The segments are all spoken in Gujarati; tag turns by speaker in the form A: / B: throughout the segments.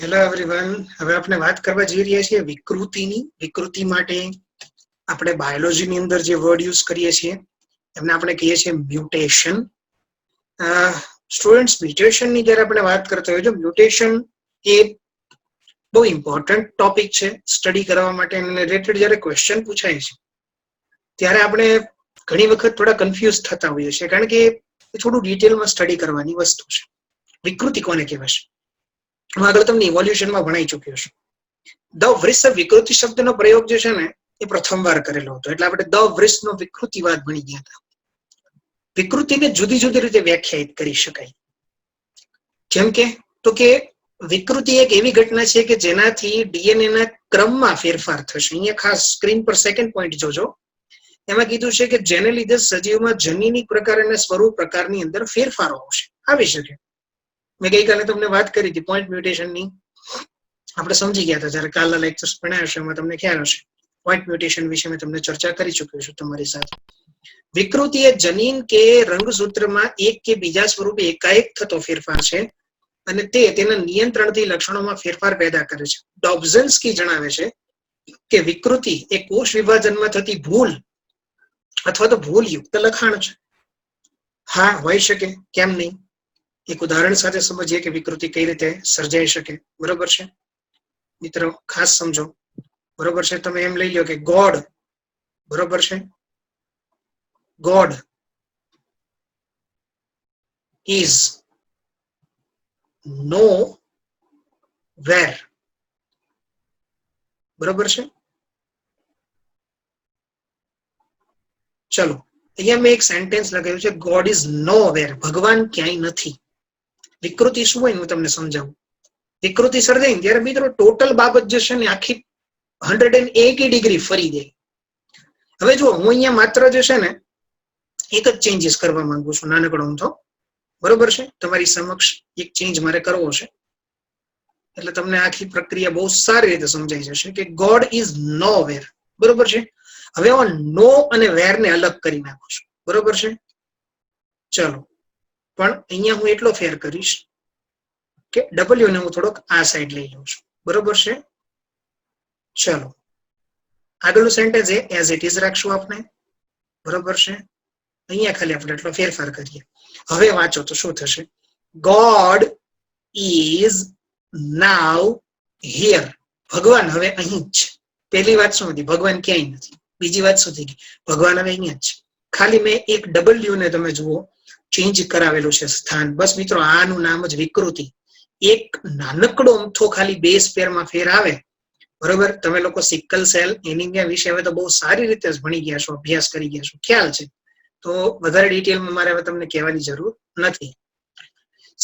A: Hello everyone. હવે આપણે વાત કરવા જઈ રહ્યા છીએ વિકૃતિની. વિકૃતિ માટે આપણે બાયોલોજીની અંદર જે વર્ડ યુઝ કરીએ છીએ એમને આપણે કહીએ છીએ મ્યુટેશન. સ્ટુડન્ટ્સ, મ્યુટેશનની જ્યારે આપણે વાત કરતા હોય, જો મ્યુટેશન એ બહુ ઇમ્પોર્ટન્ટ ટોપિક છે સ્ટડી કરવા માટે. એને રિલેટેડ જ્યારે ક્વેશ્ચન પૂછાય છે ત્યારે આપણે ઘણી વખત થોડા કન્ફ્યુઝ થતા હોઈએ છીએ, કારણ કે એ થોડું ડિટેલમાં સ્ટડી કરવાની વસ્તુ છે. વિકૃતિ કોને કહેવાશે? હું આગળ તમને ઇવોલ્યુશનમાં ભણાઈ ચુક્યો છું. ધ વૃષ વિકૃતિ શબ્દનો પ્રયોગ જે છે ને એ પ્રથમવાર કરેલો હતો, એટલે આપણે ધ વૃષનો વિકૃતિવાદ ભણી ગયા હતા. વિકૃતિને જુદી જુદી રીતે વ્યાખ્યાયિત કરી શકાય. જેમ કે વિકૃતિ એક એવી ઘટના છે કે જેનાથી ડીએનએ ના ક્રમમાં ફેરફાર થશે. અહીંયા ખાસ સ્ક્રીન પર સેકન્ડ પોઈન્ટ જોજો. એમાં કીધું છે કે જેને લીધે સજીવમાં જનીનિક પ્રકાર અને સ્વરૂપ પ્રકારની અંદર ફેરફારો આવશે, આવી શકે. મેં ગઈકાલે તમને વાત કરી હતી પોઈન્ટ મ્યુટેશનની. આપણે સમજી ગયા હતા જ્યારે કાલના લેક્ચર્સ ભણ્યા હશે એમાં તમને ખ્યાલ હશે. પોઈન્ટ મ્યુટેશન વિશે મેં તમને ચર્ચા કરી ચૂક્યો છું તમારી સાથે. વિકૃતિ એ જનીન કે રંગસૂત્રમાં એક કે બીજા સ્વરૂપે એકાએક થતો ફેરફાર છે અને તે તેના નિયંત્રણથી લક્ષણોમાં ફેરફાર પેદા કરે છે. ડોબ્ઝન્સ્કી જણાવે છે કે વિકૃતિ એ કોષ વિભાજનમાં થતી ભૂલ અથવા તો ભૂલયુક્ત લખાણ છે. હા, હોઈ શકે, કેમ નહીં. એક ઉદાહરણ સાથે સમજીએ કે વિકૃતિ કઈ રીતે સર્જાઈ શકે. બરોબર છે મિત્રો? ખાસ સમજો. બરોબર છે? તમે એમ લઈ લો કે ગોડ, બરોબર છે, ગોડ ઇઝ નો વેર. બરોબર છે? ચલો, અહીંયા મેં એક સેન્ટેન્સ લગાવ્યું છે, ગોડ ઇઝ નો વેર. ભગવાન ક્યાંય નથી. વિકૃતિ શું હોય હું તમને સમજાવું. વિકૃતિ સર્જાય ત્યારે મિત્રો ટોટલ બાબત જે છે ને આખી 180 ડિગ્રી ફરી દે. હવે જો હું અહીંયા માત્ર જે છે ને એક જ ચેન્જીસ કરવા માંગુ છું, નાનકડો ઊંધો. બરોબર છે? તમારી સમક્ષ એક ચેન્જ મારે કરવો છે એટલે તમને આખી પ્રક્રિયા બહુ સારી રીતે સમજાઈ જશે કે ગોડ ઇઝ નો વેર. બરોબર છે? હવે હું નો અને વેર ને અલગ કરી નાખું છું. બરોબર છે? ચલો, પણ અહીંયા હું એટલો ફેર કરીશ કે ડબલ્યુ ને હું થોડોક આ સાઈડ લઈ લઉં છું. બરોબર છે? ચલો, આગળનું સેન્ટેન્સ એઝ ઇટ ઇઝ રાખશું આપણે. બરોબર છે? અહીંયા ખાલી આપણે એટલો ફેરફાર કરીએ. હવે વાંચો તો શું થશે? God is now here. ભગવાન હવે અહીં જ છે. પહેલી વાત શું હતી? ભગવાન ક્યાંય નથી. બીજી વાત શું થઈ ગઈ? ભગવાન હવે અહીંયા જ છે. ખાલી મેં એક ડબલ્યુ ને તમે જુઓ ચેન્જ કરાવેલું છે સ્થાન. બસ મિત્રો, આનું નામ જ વિકૃતિ. એક નાનકડો અમથો ખાલી બે સ્પેરમાં ફેર આવે. બરોબર? તમે લોકો સિકલ સેલ એનિમિયા વિશે હવે તો બહુ સારી રીતે ભણી ગયા છો, અભ્યાસ કરી ગયા છો, ખ્યાલ છે. તો વધારે ડિટેલમાં મારે હવે તમને કહેવાની જરૂર નથી.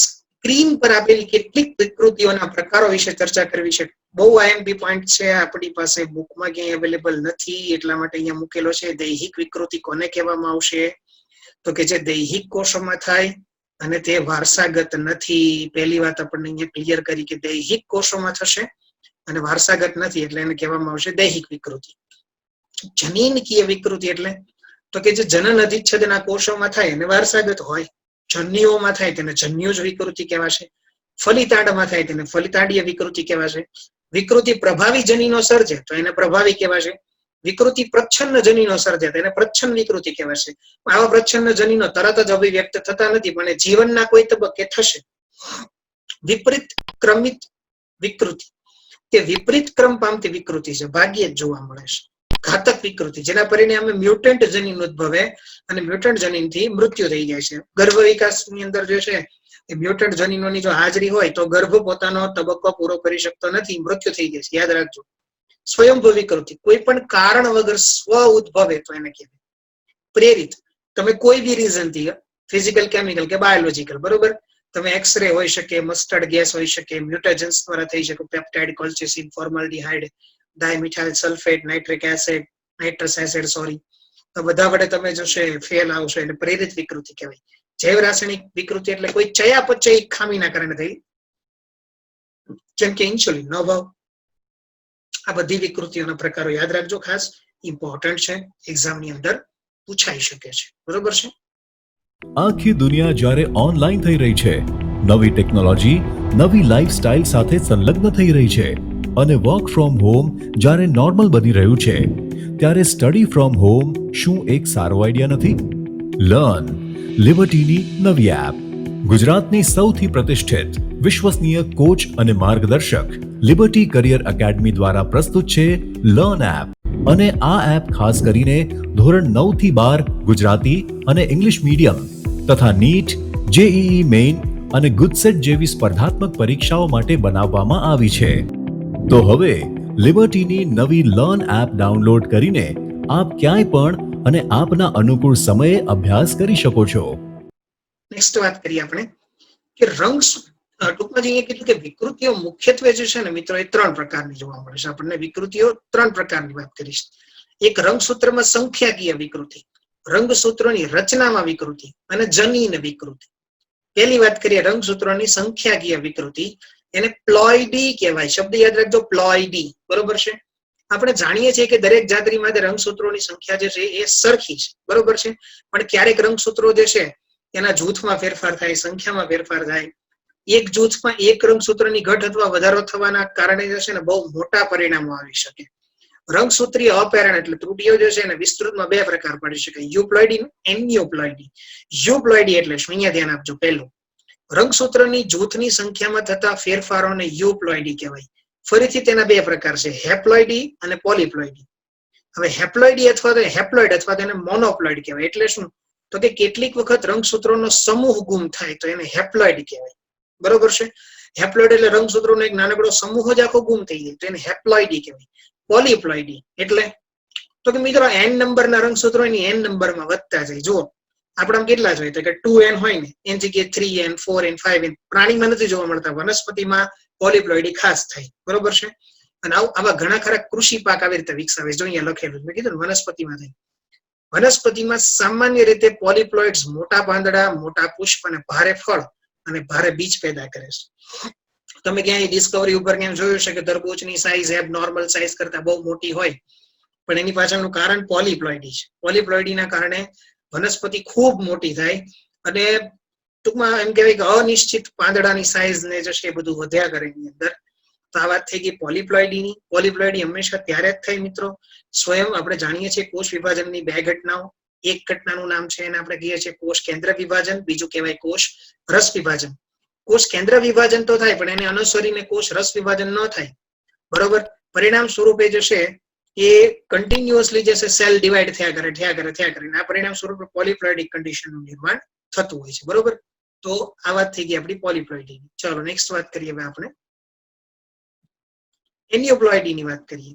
A: સ્ક્રીન પર આપેલી કેટલીક વિકૃતિઓના પ્રકારો વિશે ચર્ચા કરવી છે. બહુ આઈએમપી પોઈન્ટ છે, આપણી પાસે બુકમાં ક્યાંય અવેલેબલ નથી, એટલા માટે અહીંયા મૂકેલો છે. દૈહિક વિકૃતિ કોને કહેવામાં આવશે? તો કે જે દૈહિક કોષોમાં થાય અને તે વારસાગત નથી. પહેલી વાત આપણને અહીંયા ક્લિયર કરી કે દૈહિક કોષોમાં થશે અને વારસાગત નથી, એટલે એને કહેવામાં આવશે દૈહિક વિકૃતિ. જનીનકીય વિકૃતિ એટલે તો કે જે જનન અધિચ્છદના કોષોમાં થાય અને વારસાગત હોય. જન્યુઓમાં થાય તેને જન્યુજ વિકૃતિ કહેવાશે. ફલિતાંડમાં થાય તેને ફલિતાંડીય વિકૃતિ કહેવાશે. વિકૃતિ પ્રભાવી જનીનો સર્જે તો એને પ્રભાવી કહેવાશે. વિકૃતિ પ્રચ્છન્ન જનીનો સર્જે તો એને પ્રચ્છન્ન વિકૃતિ કહેવાશે. આવા પ્રચ્છન્ન જનીનો તરત જ અભિવ્યક્ત થતા નથી, પણ જીવનના કોઈ તબક્કે થશે. વિપરીત ક્રમિત વિકૃતિ, કે વિપરીત ક્રમ પામતી વિકૃતિ છે, ભાગ્યે જ જોવા મળે છે. ઘાતક વિકૃતિ, જેના પરિણામે મ્યુટન્ટ જનીન ઉદ્ભવે અને મ્યુટન્ટ જનીનથી મૃત્યુ થઈ જાય છે. ગર્ભ વિકાસની અંદર જે છે એ મ્યુટન્ટ જનીનોની જો હાજરી હોય તો ગર્ભ પોતાનો તબક્કો પૂરો કરી શકતો નથી, મૃત્યુ થઈ જાય છે. યાદ રાખજો. સ્વયંભૂ વિકૃતિ, કોઈ પણ કારણ વગર સ્વ ઉદ્ભવે તો એને કહેવાય. પ્રેરિત, તમે કોઈ બી રીઝનથી, ફિઝિકલ, કેમિકલ કે બાયોલોજીકલ, બરોબર, તમે એક્સરે હોઈ શકે, મસ્ટર્ડ ગેસ હોઈ શકે, મ્યુટેજન્સ દ્વારા થઈ શકે, peptide, colchicine, formaldehyde, dimethyl sulphate, nitric acid, nitrous acid, sorry, તો બધા વડે તમે જોશે ફેલ આવશે એટલે પ્રેરિત વિકૃતિ કહેવાય. જૈવ રાસાયણિક વિકૃતિ એટલે કોઈ ચયાપચય ખામીના કારણે થઈ, જેમ કે ઇન્સ્યુલિનનો અભાવ. આ બધી વિકૃતિઓના પ્રકારો યાદ રાખજો, ખાસ ઇમ્પોર્ટન્ટ છે, એક્ઝામની અંદર પૂછાઈ શકે છે. બરોબર છે?
B: આખી દુનિયા જ્યારે ઓનલાઈન થઈ રહી છે નવી ટેકનોલોજી નવી લાઈફસ્ટાઈલ સાથે સંલગ્ન થઈ રહી છે અને વર્ક ફ્રોમ હોમ જ્યારે નોર્મલ બની રહ્યું છે ત્યારે સ્ટડી ફ્રોમ હોમ શું એક સારો આઈડિયા નથી? લર્ન લિબર્ટીની નવી એપ. ગુજરાતની સૌથી પ્રતિષ્ઠિત વિશ્વસનીય કોચ અને માર્ગદર્શક લિબર્ટી કરિયર એકેડમી દ્વારા પ્રસ્તુત છે લર્ન એપ. અને આ એપ ખાસ કરીને ધોરણ 9 થી 12 ગુજરાતી અને ઇંગ્લિશ મીડિયમ તથા નીટ, જેઈઈ મેઇન અને ગુજસેટ જેવી સ્પર્ધાત્મક પરીક્ષાઓ માટે બનાવવામાં આવી છે. તો હવે લિબર્ટીની નવી લર્ન એપ ડાઉનલોડ કરીને આપ ક્યાંય પણ અને આપના અનુકૂળ સમયે અભ્યાસ કરી શકો છો.
A: નેક્સ્ટ વાત કરીએ આપણે કે ટૂંકમાં જે કીધું કે વિકૃતિઓ મુખ્યત્વે જે છે ને મિત્રો એ 3 પ્રકારની જોવા મળે છે. આપણને વિકૃતિઓ 3 પ્રકારની વાત કરીશ. એક રંગસૂત્રમાં સંખ્યાકીય વિકૃતિ, રંગસૂત્રોની રચનામાં વિકૃતિ અને જનીન વિકૃતિ. પહેલી વાત કરીએ રંગસૂત્રોની સંખ્યાકીય વિકૃતિ, એને પ્લોઇડી કહેવાય. શબ્દ યાદ રાખજો, પ્લોઇડી. બરોબર છે. આપણે જાણીએ છીએ કે દરેક જાતિમાં રંગસૂત્રોની સંખ્યા જે છે એ સરખી છે. બરોબર છે. પણ ક્યારેક રંગસૂત્રો જે છે એના જૂથમાં ફેરફાર થાય, સંખ્યામાં ફેરફાર થાય. એક જૂથમાં એક રંગસૂત્રની ઘટ અથવા વધારો થવાના કારણે જે છે ને બહુ મોટા પરિણામો આવી શકે. રંગસૂત્રીય અપેરણ એટલે ત્રુટીઓ જે છે ને વિસ્તૃતમાં 2 પ્રકાર પડી શકે, યુપ્લોઇડી અને એન્યુપ્લોઇડી. યુપ્લોઇડી એટલે શું? અહીંયા ધ્યાન આપજો. પહેલું, રંગસૂત્રની જૂથની સંખ્યામાં થતા ફેરફારોને યુપ્લોઇડી કહેવાય. ફરીથી તેના 2 પ્રકાર છે, હેપ્લોઇડી અને પોલિપ્લોઇડી. હવે હેપ્લોઇડી અથવા તો હેપ્લોઇડ અથવા તેને મોનોપ્લોઇડ કહેવાય. એટલે શું? તો કે કેટલીક વખત રંગસૂત્રોનો સમૂહ ગુમ થાય તો એને હેપ્લોઇડ કહેવાય. બરોબર છે. હેપ્લોઇડ એટલે રંગસૂત્રોનો એક નાનકડો સમૂહ જ આખો ગુમ થઈ જાય તો એને હેપ્લોઇડી કહેવાય. પોલિપ્લોઇડી એટલે તો કે મિત્રો n નંબરના રંગસૂત્રો એની n નંબરમાં વધતા જાય. જુઓ આપણામાં કેટલા જ હોય તો કે 2n હોય ને એની જગ્યાએ 3n 4n 5n. પ્રાણીમાં નથી જોવા મળતા, વનસ્પતિમાં પોલિપ્લોઇડી ખાસ થાય. બરોબર છે. અને આવા ઘણા ખરા કૃષિ પાક આવી રીતે વિકસાવે. જો અહીંયા લખેલું મેં કીધું વનસ્પતિમાં થાય. વનસ્પતિમાં સામાન્ય રીતે પોલિપ્લોઇડ્સ મોટા પાંદડા, મોટા પુષ્પ અને ભારે ફળ અને ભારે બીજ પેદા કરે છે. તમે ક્યાંય ડિસ્કવરી ઉપર ક્યાંય જોયું છે કે તરબૂચની સાઈઝ એબ નોર્મલ સાઈઝ કરતા બહુ મોટી હોય, પણ એની પાછળનું કારણ પોલિપ્લોઇડી છે. પોલિપ્લોઇડીના કારણે વનસ્પતિ ખૂબ મોટી થાય અને ટૂંકમાં એમ કહેવાય કે અનિશ્ચિત પાંદડાની સાઈઝ ને જે છે એ બધું વધ્યા કરે એની અંદર. તો આ વાત થઈ ગઈ પોલિપ્લોઇડીની. પોલિપ્લોઇડી હંમેશા ત્યારે જ થાય મિત્રો સ્વયં આપણે જાણીએ છીએ કોષ વિભાજનની 2 ઘટનાઓ. એક ઘટનાનું નામ છે એને આપણે કહીએ છીએ કોષ કેન્દ્ર વિભાજન, બીજું કહેવાય કોષ રસ વિભાજન. કોષ કેન્દ્ર વિભાજન તો થાય પણ એને અનુસરીને કોષ રસ વિભાજન ન થાય. બરોબર. પરિણામ સ્વરૂપે જે છે એ કન્ટિન્યુઅસલી જે છે સેલ ડિવાઈડ થયા કરે. આ પરિણામ સ્વરૂપે પોલિપ્લોઇડિક કન્ડિશનનું નિર્માણ થતું હોય છે. બરોબર. તો આ વાત થઈ ગઈ આપણી પોલિપ્લોઇડીની. ચલો નેક્સ્ટ વાત કરીએ હવે આપણે એન્યુપ્લોઇડીની વાત કરીએ.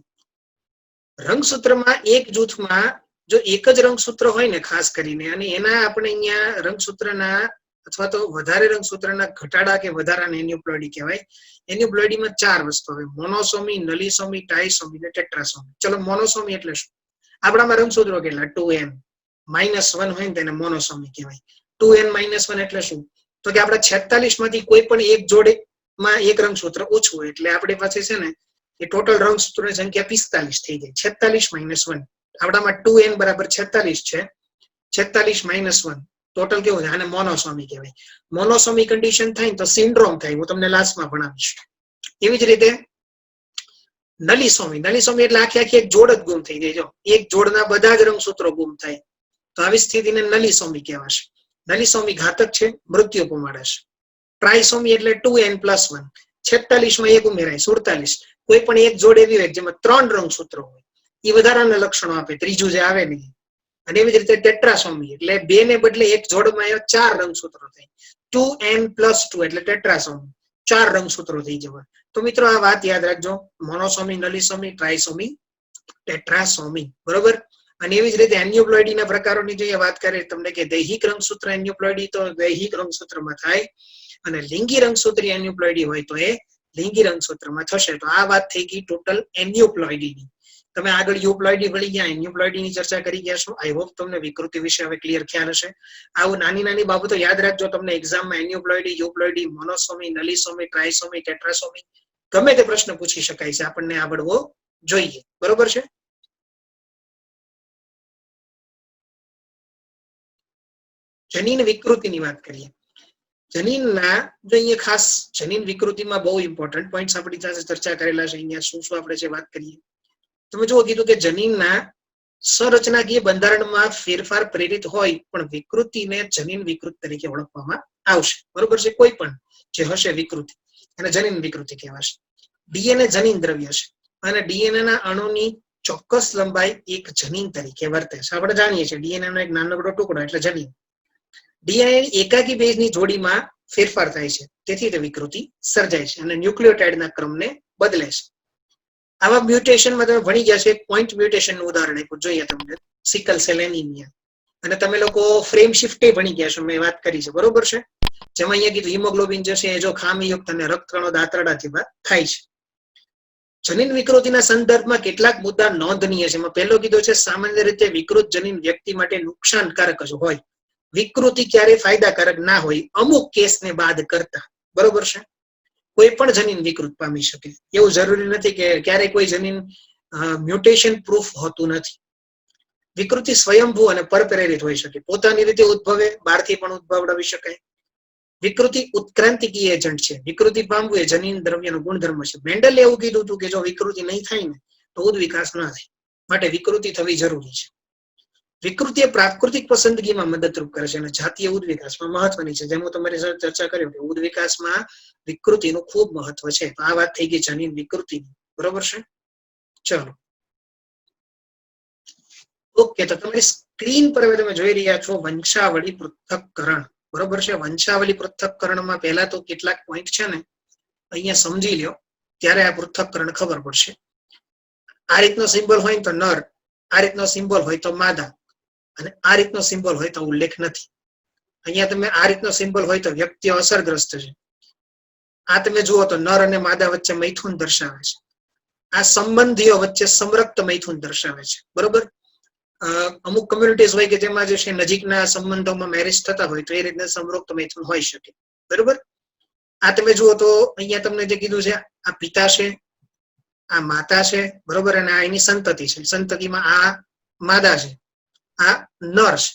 A: રંગસૂત્રમાં એક જૂથમાં જો એક જ રંગસૂત્ર હોય ને ખાસ કરીને અને એના આપણે અહીંયા રંગસૂત્રના અથવા તો વધારે રંગસૂત્રના ઘટાડા કે વધારાને એન્યુપ્લોઇડી કહેવાય. એન્યુપ્લોઇડીમાં 4 વસ્તુ આવે, મોનોસોમી, નલીસોમી, ટાઇસોમી અને ટેટ્રાસોમી. ચલો મોનોસોમી એટલે શું? આપણામાં રંગસૂત્રો કેટલા? 2n -1 હોય ને તેને મોનોસોમી કહેવાય. 2n -1 એટલે શું? તો કે આપણા 46 માંથી કોઈ પણ એક જોડેમાં એક રંગસૂત્ર ઓછું હોય એટલે આપણી પાસે છે ને એ ટોટલ રંગસૂત્રોની સંખ્યા 45 થઈ જાય. 46 - 1 આપણામાં 2n બરાબર 46 છે. 46 - 1 ટોટલ કેવું છે? આને મોનોસોમી કહેવાય. મોનોસોમી કન્ડિશન થાય તો સિન્ડ્રોમ થાય. હું તમને લાસ્ટમાં ભણાવીશ. એવી જ રીતે નલીસોમી. નલીસોમી એટલે આખી એક જોડ જ ગુમ થઈ જાય. જો એક જોડના બધા જ રંગસૂત્રો ગુમ થાય તો આવી સ્થિતિને નલીસોમી કહેવાશે. નલીસોમી ઘાતક છે, મૃત્યુ પમાડશે. ટ્રાઇસોમી એટલે 2n + 1. 46 માં એક ઉમેરાય 47. કોઈ પણ એક જોડ એવી હોય જેમાં 3 રંગસૂત્રો હોય એ વધારાના લક્ષણો આપે, ત્રીજું જે આવે નહીં. અને એવી જ રીતે ટેટ્રાસોમી એટલે 2 ને બદલે એક જોડમાં 4 રંગસૂત્રો થાય. 2n + 2 એટલે ટેટ્રાસોમી, 4 રંગસૂત્રો થઈ જવા. તો મિત્રો આ વાત યાદ રાખજો, મોનોસોમી, નલીસોમી, ટ્રાઇસોમી, ટેટ્રાસોમી. બરોબર. અને એવી જ રીતે એન્યુપ્લોઇડીના પ્રકારોની જે વાત કરીએ તમને કે દૈહિક રંગસૂત્ર એન્યુપ્લોઇડી તો દૈહિક રંગસૂત્રમાં થાય અને લિંગી રંગસૂત્રી એન્યુપ્લોઇડી હોય તો એ લિંગી રંગસૂત્રમાં થશે. તો આ વાત થઈ ગઈ ટોટલ એન્યુપ્લોઇડીની. તમે આગળ યુપ્લોઇડી ભણી ગયા, એન્યુપ્લોઇડીની ચર્ચા કરી ગયા છો. આઈ હોપ તમને વિકૃતિ વિશે હવે ક્લિયર ખ્યાલ હશે. આવું નાની બાબતો યાદ રાખજો. તમને એક્ઝામમાં એન્યુપ્લોઇડી, યુપ્લોઇડી, મોનોસોમી, નલીસોમી, ટ્રાઇસોમી, ટેટ્રાસોમી ગમે તે પ્રશ્ન પૂછી શકાય છે. આપણને આવડવો જોઈએ. બરોબર છે. જનીન વિકૃતિની વાત કરીએ. જનીનના જો અહીંયા ખાસ જનીન વિકૃતિમાં બહુ ઇમ્પોર્ટન્ટ પોઈન્ટ્સ આપણી સાથે ચર્ચા કરેલા છે. અહીંયા શું શું આપણે જે વાત કરીએ, તમે જુઓ કીધું કે જનીનના સંરચનાકીય બંધારણમાં ફેરફાર પ્રેરિત હોય પણ વિકૃતિને જનીન વિકૃત તરીકે ઓળખવામાં આવશે. બરોબર છે? કોઈ પણ જે હશે વિકૃતિ એને જનીન વિકૃતિ કહેવાશે. ડીએનએ જનીન દ્રવ્ય છે અને ડીએનએ ના અણુની ચોક્કસ લંબાઈ એક જનીન તરીકે વર્તે છે. આપણે જાણીએ છીએ ડીએનએ નો એક નાનકડો ટુકડો એટલે જનીન. ડીએનએ એકાકી બેઝની જોડીમાં ફેરફાર થાય છે, તેથી તે વિકૃતિ સર્જાય છે અને ન્યુક્લિયોટાઇડના ક્રમને બદલે છે. આવા મ્યુટેશનમાં તમે ભણી ગયા છે. એક પોઈન્ટ મ્યુટેશનનું ઉદાહરણ આપ્યું, જોઈએ તમને સિકલ સેલ એનિમિયા. અને તમે લોકો ફ્રેમ શિફ્ટે ભણી ગયા છો, મેં વાત કરી છે. બરોબર છે? જેમાં અહીંયા કીધું હિમોગ્લોબિન જે છે એ જો ખામીયુક્ત અને રક્તકણો દાંતરડા જેવા થાય છે. જનીન વિકૃતિના સંદર્ભમાં કેટલાક મુદ્દા નોંધનીય છે. એમાં પહેલો કીધો છે સામાન્ય રીતે વિકૃત જનીન વ્યક્તિ માટે નુકસાનકારક જ હોય. વિકૃતિ ક્યારેય ફાયદાકારક ના હોય, અમુક કેસને બાદ કરતા. બરોબર છે? કોઈ પણ જનીન વિકૃત પામી શકે, એવું જરૂરી નથી કે ક્યારેય કોઈ જનીન મ્યુટેશન પ્રૂફ હોતું નથી. વિકૃતિ સ્વયંભૂ અને પરપ્રેરિત હોઈ શકે, પોતાની રીતે ઉદ્ભવે, બહારથી પણ ઉદ્ભવડાવી શકાય. વિકૃતિ ઉત્ક્રાંતિકીય એજન્ટ છે. વિકૃતિ પામવું એ જનીન દ્રવ્યનો ગુણધર્મ છે. મેન્ડલે એવું કીધું હતું કે જો વિકૃતિ નહીં થાય ને તો ઉદ વિકાસ ના થાય, માટે વિકૃતિ થવી જરૂરી છે. વિકૃતિ એ પ્રાકૃતિક પસંદગીમાં મદદરૂપ કરે છે અને જાતીય ઉદ વિકાસમાં મહત્વની છે. જેમ હું તમારી સાથે ચર્ચા કર્યો કે ઉદ વિકાસમાં વિકૃતિનું ખૂબ મહત્વ છે. તો આ વાત થઈ ગઈ જનીન વિકૃતિની. બરોબર છે? ચલો, ઓકે. તો તમારી સ્ક્રીન પર હવે તમે જોઈ રહ્યા છો વંશાવળી પૃથ્થકરણ. બરોબર છે? વંશાવળી પૃથ્થકરણમાં પહેલા તો કેટલાક પોઈન્ટ છે ને અહીંયા સમજી લ્યો, ત્યારે આ પૃથ્થકરણ ખબર પડશે. આ રીતનો સિમ્બોલ હોય તો નર, આ રીતનો સિમ્બોલ હોય તો માદા, અને આ રીતનો સિમ્બોલ હોય તો ઉલ્લેખ નથી. અહીંયા તમે આ રીતનો સિમ્બોલ હોય તો વ્યક્તિઓ અસરગ્રસ્ત છે. આ તમે જુઓ તો નર અને માદા વચ્ચે મૈથુન દર્શાવે છે. આ સંબંધીઓ વચ્ચે સમરક્ત મૈથુન દર્શાવે છે. બરોબર? અમુક કમ્યુનિટીઝ હોય કે જેમાં જે છે નજીકના સંબંધોમાં મેરેજ થતા હોય તો એ રીતના સમૃક્ત મૈથુન હોઈ શકે. બરોબર? આ તમે જુઓ તો અહીંયા તમને જે કીધું છે આ પિતા છે, આ માતા છે. બરોબર? અને આ એની સંતતિ છે. સંતતિમાં આ માદા છે, આ નર છે.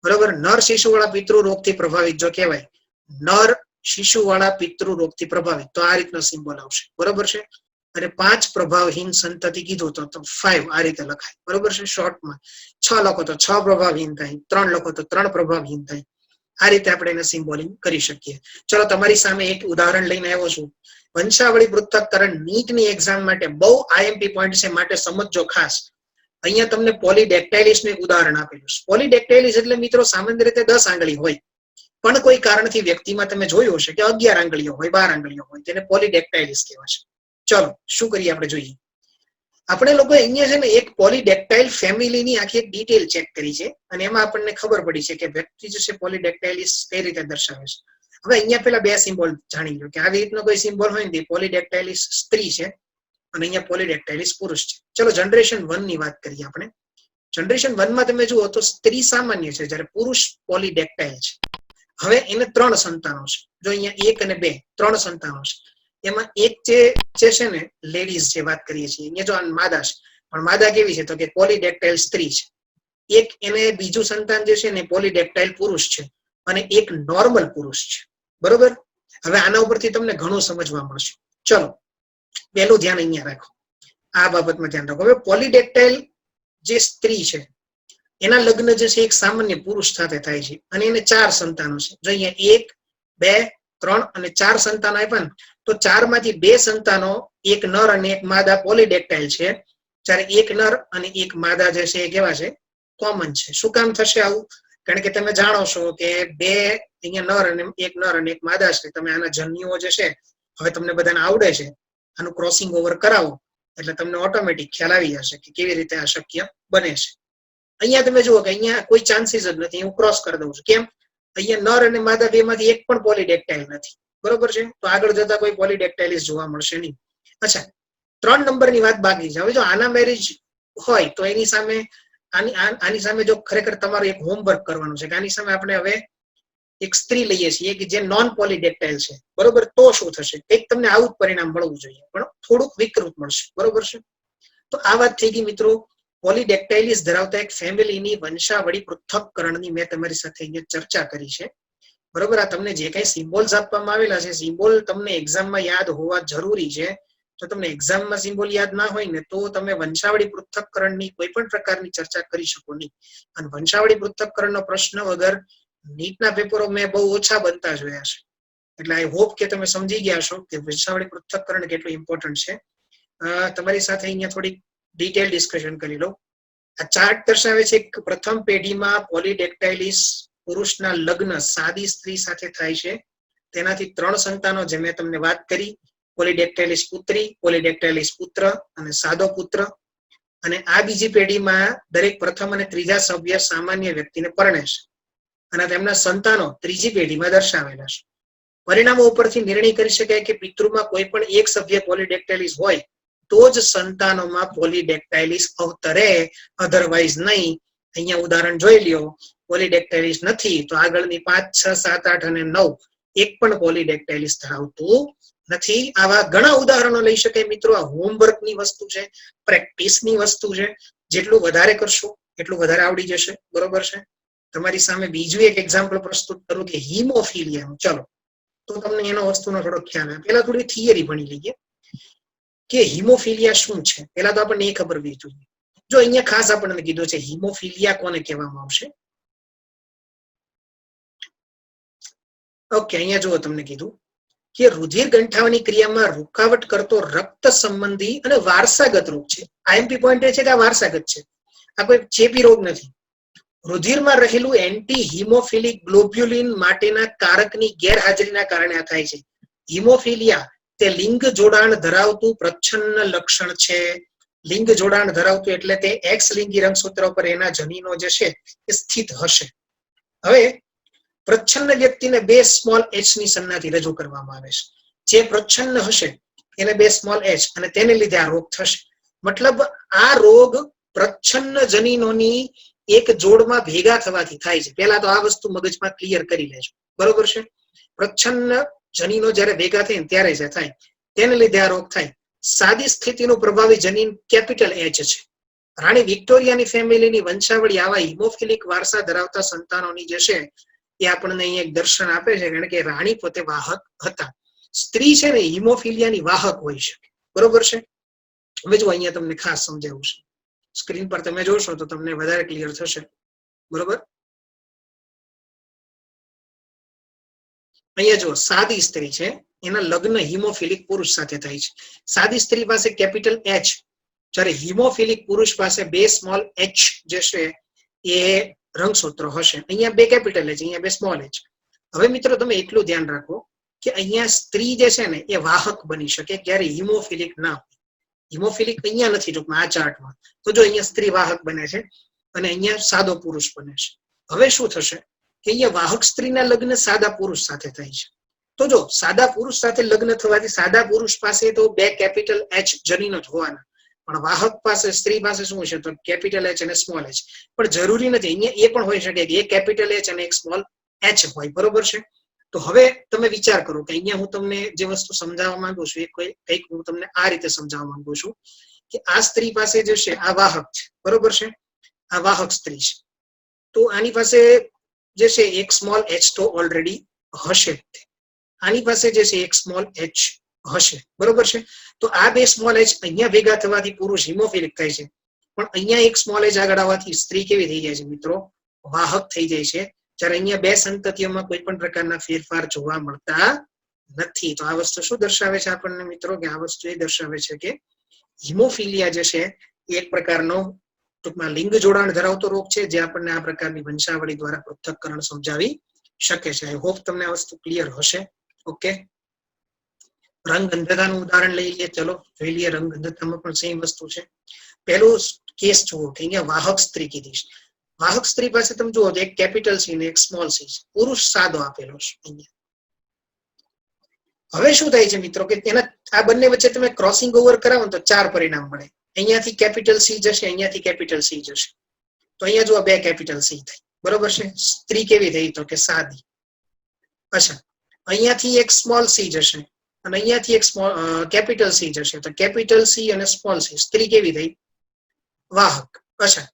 A: બરોબર? નર શિશુ વાળા પિતૃ રોગથી પ્રભાવિત જો કહેવાય, નર શિશુ વાળા પિતૃ રોગથી પ્રભાવિત, તો આ રીતનો સિમ્બોલ આવશે. બરોબર છે? અને 5 પ્રભાવહીન સંતતિ કીધું તો 5 આ રીતે લખાય. બરોબર છે? શોર્ટમાં 6 લખો તો 6 પ્રભાવહીન થાય, 3 લખો તો 3 પ્રભાવહીન થાય. આ રીતે આપણે એને સિમ્બોલિંગ કરી શકીએ. ચલો, તમારી સામે એક ઉદાહરણ લઈને આવ્યો છું. વંશાવળી પૃથ્થકરણ નીટની એક્ઝામ માટે બહુ આઈએમપી પોઈન્ટ છે, માટે સમજજો ખાસ. અહીંયા તમને પોલીડેક્ટાઇલિસનું એક ઉદાહરણ આપેલું છે. પોલીડેક્ટાઇલિસ એટલે મિત્રો સામાન્ય રીતે 10 આંગળી હોય, પણ કોઈ કારણથી વ્યક્તિમાં તમે જોયું હશે કે 11 આંગળીઓ હોય, 12 આંગળીઓ હોય, તેને પોલીડેક્ટાઇલિસ કહેવાય છે. ચલો, શું કરીએ આપણે જોઈએ. આપણે લોકો અહીંયા છે ને એક પોલીડેક્ટાઇલ ફેમિલીની આખી એક ડિટેલ ચેક કરી છે અને એમાં આપણને ખબર પડી છે કે વ્યક્તિ જે છે પોલીડેક્ટાઇલિસ કઈ રીતે દર્શાવે છે. હવે અહીંયા પેલા 2 સિમ્બોલ જાણી લો કે આવી રીતનો કોઈ સિમ્બોલ હોય ને પોલીડેક્ટાઇલિસ સ્ત્રી છે અને અહીંયા પોલીડેક્ટાઇલિસ પુરુષ છે. ચલો, જનરેશન 1 ની વાત કરીએ આપણે. જનરેશન 1 માં તમે જુઓ તો સ્ત્રી સામાન્ય છે, જ્યારે પુરુષ પોલીડેક્ટાઇલ છે. હવે એને 3 સંતાનો છે. જો અહીંયા 1 અને 2 3 સંતાનો છે. એમાં એક જે છે ને લેડીઝ જે વાત કરીએ છીએ, અહીંયા જો માદા છે, પણ માદા કેવી છે તો કે પોલીડેક્ટાઇલ સ્ત્રી છે. એક એને બીજું સંતાન જે છે ને પોલીડેક્ટાઇલ પુરુષ છે અને એક નોર્મલ પુરુષ છે. બરોબર? હવે આના ઉપરથી તમને ઘણું સમજવા મળશે. ચલો, પહેલું ધ્યાન અહીંયા રાખો, આ બાબતમાં ધ્યાન રાખો. હવે પોલીડેક્ટાઇલ જે સ્ત્રી છે એના લગ્ન જે છે એક સામાન્ય પુરુષ સાથે થાય છે અને એને 4 સંતાનો છે. જો અહીંયા 1 2 3 અને 4 સંતાનો આપ્યા ને તો 4 માંથી 2 સંતાનો, એક નર અને એક માદા પોલીડેક્ટાઇલ છે, જ્યારે એક નર અને એક માદા જે છે એ કેવા છે? કોમન છે. શું કામ થશે આવું? કારણ કે તમે જાણો છો કે 2 અહીંયા નર અને એક માદા છે. તમે આના જન્યુઓ જે છે હવે તમને બધાને આવડે છે, આનું ક્રોસિંગ ઓવર કરાવો એટલે તમને ઓટોમેટિક ખ્યાલ આવી જશે કે કેવી રીતે આ શક્ય બને છે. અહીંયા તમે જુઓ કે અહીંયા કોઈ ચાન્સીસ જ નથી. હું ક્રોસ કરી દઉં છું. કેમ? અહીંયા નર અને માદા 2 માંથી એક પણ પોલીડેક્ટાઇલ નથી. બરોબર છે? તો આગળ જતા કોઈ પોલીડેક્ટાઇલિસ જોવા મળશે નહીં. અચ્છા, 3 નંબરની વાત બાકી છે. હવે જો આના મેરેજ હોય તો એની સામે આની સામે જો ખરેખર તમારું એક હોમવર્ક કરવાનું છે કે આની સામે આપણે હવે એક સ્ત્રી લઈએ છીએ કે જે નોન પોલીડેક્ટાઇલ છે. બરોબર? તો શું થશે? એક તમને આવું જ પરિણામ મળવું જોઈએ, પણ થોડુંક વિકૃત મળશે. બરોબર છે? તો આ વાત થઈ ગઈ મિત્રો પોલીડેક્ટાઇલિસ ધરાવતા એક ફેમિલીની વંશાવળી પૃથ્થકરણની. મેં તમારી સાથે અહીંયા ચર્ચા કરી છે. બરોબર. આ તમને જે કઈ સિમ્બોલ્સ આપવામાં આવેલા છે, સિમ્બોલ તમને એક્ઝામમાં યાદ હોવા જરૂરી છે. જો તમને એક્ઝામમાં સિમ્બોલ યાદ ના હોય ને તો તમે વંશાવળી પૃથ્થકરણની કોઈ પણ પ્રકારની ચર્ચા કરી શકો નહીં. અને વંશાવળી પૃથ્થકરણનો પ્રશ્ન વગર નીટના પેપરો મેં બહુ ઓછા બનતા જોયા છે. એટલે આઈ હોપ કે તમે સમજી ગયા છો કે વંશાવળી પૃથ્થકરણ કેટલું ઇમ્પોર્ટન્ટ છે. તમારી સાથે અહીંયા થોડી ડિટેલ ડિસ્કશન કરી લો. આ ચાર્ટ દર્શાવે છે કે પ્રથમ પેઢીમાં પોલીડેક્ટાઇલિસ પુરુષના લગ્ન સાદી સ્ત્રી સાથે થાય છે. તેનાથી 3 સંતાનો, જે મેં તમને વાત કરી, પોલીડેક્ટાઇલિસ પુત્રી, પોલીડેક્ટાઇલિસ પુત્ર અને સાદો પુત્ર. અને આ બીજી પેઢીમાં દરેક પ્રથમ અને ત્રીજા સભ્ય સામાન્ય વ્યક્તિને પરણે છે અને તેમના સંતાનો ત્રીજી પેઢીમાં દર્શાવેલા છે. પરિણામો ઉપરથી નિર્ણય કરી શકાય કે પિતૃમાં કોઈ પણ એક સભ્ય પોલીડેક્ટાઇલિસ હોય તો જ સંતાનોમાં પોલીડેક્ટાઇલિસ અવતરે, અધરવાઇઝ નહીં. અહીંયા ઉદાહરણ જોઈ લ્યો, પોલીડેક્ટાઇલિસ નથી તો આગળની 5, 6, 7, 8 અને 9 એક પણ પોલીડેક્ટાઇલિસ ધરાવતું નથી. આવા ઘણા ઉદાહરણો લઈ શકાય મિત્રો. આ હોમવર્કની વસ્તુ છે, પ્રેક્ટિસની વસ્તુ છે. જેટલું વધારે કરશો એટલું વધારે આવડી જશે. બરોબર છે. તમારી સામે બીજું એક એક્ઝામ્પલ પ્રસ્તુત કરું કે હિમોફિલિયાનું. ચલો, તો તમને એનો વસ્તુનો થોડો ખ્યાલ આવે. પહેલા થોડી થિયરી ભણી લઈએ કે હિમોફિલિયા શું છે. પહેલા તો આપણને એ ખબર હોવી જોઈએ. જો અહીંયા ખાસ આપણને કીધું છે હિમોફિલિયા કોને કહેવામાં આવશે. ઓકે, અહીંયા જુઓ, તમને કીધું કે રુધિર ગંઠાવાની ક્રિયામાં રૂકાવટ કરતો રક્ત સંબંધી અને વારસાગત રોગ છે. આઈએમપી પોઈન્ટ એ છે કે આ વારસાગત છે, આ કોઈ ચેપી રોગ નથી. રુધિરમાં રહેલું એન્ટી હિમોફિલિક ગ્લોબ્યુલિન માટેના કારકની ગેરહાજરીના કારણે આ થાય છે. હિમોફિલિયા તે લિંગ જોડાણ ધરાવતું પ્રચ્છન્ન લક્ષણ છે. લિંગ જોડાણ ધરાવતું એટલે તે એક્સ લિંગી રંગસૂત્ર પર એના જનીનો જે છે એ સ્થિત હશે. હવે પ્રચ્છન્ન વ્યક્તિને 2 સ્મોલ h ની સંજ્ઞાથી રજૂ કરવામાં આવે છે. જે પ્રચ્છન્ન હશે એને 2 સ્મોલ h, અને તેને લીધે આ રોગ થશે. મતલબ આ રોગ પ્રચ્છન્ન જનીનોની એક જોડમાં ભેગા થવાથી થાય છે. પહેલા તો આ વસ્તુ મગજમાં ક્લિયર કરી લેજો. બરોબર છે. પ્રચ્છન્ન જનીનો જ્યારે ભેગા થાય ત્યારે જ થાય, તેને લીધે આ રોગ થાય. સાદી સ્થિતિનું પ્રભાવી જનીન કેપિટલ H છે. રાણી વિક્ટોરિયાની ફેમિલીની વંશાવળી આવા હિમોફિલિક વારસા ધરાવતા સંતાનોની જે છે એ આપણને અહીંયા એક દર્શન આપે છે, કારણ કે રાણી પોતે વાહક હતા. સ્ત્રી છે ને હિમોફિલિયાની વાહક હોય શકે. બરોબર છે. હવે જો અહીંયા તમને ખાસ સમજાવું છે, સ્ક્રીન પર તમે જોશો તો તમને વધારે ક્લિયર થશે. બરોબર. અહીંયા જો સાદી સ્ત્રી છે, એના લગ્ન હિમોફિલિક પુરુષ સાથે થાય છે. સાદી સ્ત્રી પાસે કેપિટલ H, જ્યારે હિમોફિલિક પુરુષ પાસે 2 સ્મોલ h જે છે એ રંગસૂત્રો હશે. અહીંયા 2 કેપિટલ H, અહીંયા 2 સ્મોલ h. હવે મિત્રો તમે એટલું ધ્યાન રાખો કે અહીંયા સ્ત્રી જે છે ને એ વાહક બની શકે, જ્યારે હિમોફિલિક ના હોય. હિમોફિલિક અહીંયા નથી ટૂંકમાં આ ચાર્ટમાં. તો જો અહીંયા સ્ત્રી વાહક બને છે અને અહીંયા સાદો પુરુષ બને છે. હવે શું થશે કે અહીંયા વાહક સ્ત્રીના લગ્ન સાદા પુરુષ સાથે થાય છે. તો જો સાદા પુરુષ સાથે લગ્ન થવાથી સાદા પુરુષ પાસે તો 2 કેપિટલ H જનીનો જ હોવાના, પણ વાહક પાસે, સ્ત્રી પાસે શું છે તો કેપિટલ H અને સ્મોલ h. પણ જરૂરી નથી. અહીંયા એ પણ હોઈ શકે કે એક કેપિટલ H અને એક સ્મોલ h હોય. બરોબર છે. તો હવે તમે વિચાર કરો કે અહીંયા હું તમને જે વસ્તુ સમજાવવા માંગુ છું એ કંઈક હું તમને આ રીતે સમજાવવા માંગુ છું કે આ સ્ત્રી પાસે જે છે આ વાહક છે. બરોબર છે. આ વાહક સ્ત્રી છે. તો આની પાસે જે છે એક સ્મોલ h તો ઓલરેડી હશે. આની પાસે જે છે એક સ્મોલ h હશે. બરોબર છે. તો આ 2 સ્મોલ h અહીંયા ભેગા થવાથી પુરુષ હિમોફિલિક થાય છે, પણ અહીંયા એક સ્મોલ h આગળ આવવાથી સ્ત્રી કેવી થઈ જાય છે મિત્રો? વાહક થઈ જાય છે. જ્યારે અહીંયા 2 સંતતિઓમાં કોઈ પણ પ્રકારના ફેરફાર જોવા મળતા નથી. તો આ વસ્તુ શું દર્શાવે છે આપણને મિત્રો? કે આ વસ્તુ એ દર્શાવે છે કે હિમોફિલિયા જે છે એ એક પ્રકારનો ટૂંકમાં લિંગ જોડાણ ધરાવતો રોગ છે, જે આપણને આ પ્રકારની વંશાવળી દ્વારા પૃથ્થકરણ સમજાવી શકે છે. આઈ હોપ તમને આ વસ્તુ ક્લિયર હશે. ઓકે. રંગ અંધતાનું ઉદાહરણ લઈ લઈએ. ચલો જોઈ લઈએ. રંગ અંધતામાં પણ સેમ વસ્તુ છે. પહેલું કેસ જુઓ કે અહીંયા વાહક સ્ત્રી કીધી છે. વાહક સ્ત્રી પાસે તમે જુઓ એક કેપિટલ C ને એક સ્મોલ c છે. પુરુષ સાદો આપેલો છે અહીંયા. હવે શું થાય છે મિત્રો કે એના આ બંને વચ્ચે તમે ક્રોસિંગ ઓવર કરાવો તો 4 પરિણામ મળે. અહીંયાથી કેપિટલ C જશે, અહીંયાથી કેપિટલ C જશે. તો અહીંયા જુઓ 2 કેપિટલ C થઈ. બરોબર છે. સ્ત્રી કેવી થઈ તો કે સાદી. અચ્છા, અહીંયાથી એક સ્મોલ c જશે અને અહીંયાથી એક સ્મોલ કેપિટલ C જશે. તો કેપિટલ C અને સ્મોલ c, સ્ત્રી કેવી થઈ? વાહક. અચ્છા,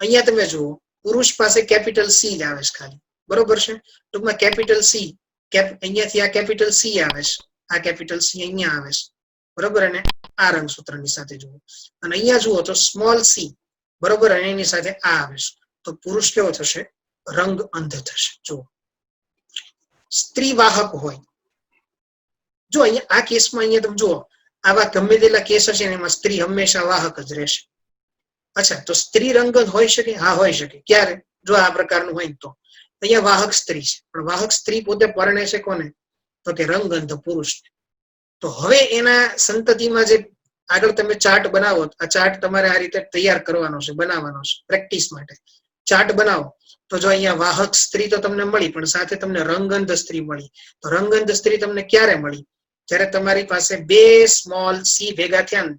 A: અહીંયા તમે જુઓ પુરુષ પાસે કેપિટલ C જ આવે છે ખાલી. બરોબર છે. ટૂંકમાં કેપિટલ સી, અહીંયાથી આ કેપિટલ સી આવે છે, આ કેપિટલ સી અહીંયા આવે છે, બરોબર. અને આ રંગસૂત્રની સાથે જુઓ, અને અહીંયા જુઓ તો સ્મોલ સી, બરોબર, અને એની સાથે આ આવે છે. તો પુરુષ કેવો થશે? રંગ અંધ થશે. જુઓ, સ્ત્રી વાહક હોય, જો અહીંયા આ કેસમાં અહીંયા તમે જુઓ, આવા ગમે તેટલા કેસ હશે ને એમાં સ્ત્રી હંમેશા વાહક જ રહેશે. અચ્છા, તો સ્ત્રી રંગત હોઈ શકે? હા, હોઈ શકે. ક્યારે? જો આ પ્રકારનું હોય તો અહીંયા વાહક સ્ત્રી છે, પણ વાહક સ્ત્રી પોતે પરણે છે કોને? તો કે રંગઅંધ પુરુષ. તો હવે એના સંતતિમાં જે આગળ તમે ચાર્ટ બનાવો, આ ચાર્ટ તમારે આ રીતે તૈયાર કરવાનો છે, બનાવવાનો છે પ્રેક્ટિસ માટે. ચાર્ટ બનાવો તો જો અહીંયા વાહક સ્ત્રી તો તમને મળી, પણ સાથે તમને રંગઅંધ સ્ત્રી મળી. તો રંગઅંધ સ્ત્રી તમને ક્યારે મળી? જ્યારે તમારી પાસે બે સ્મોલ સી ભેગા થયા ને.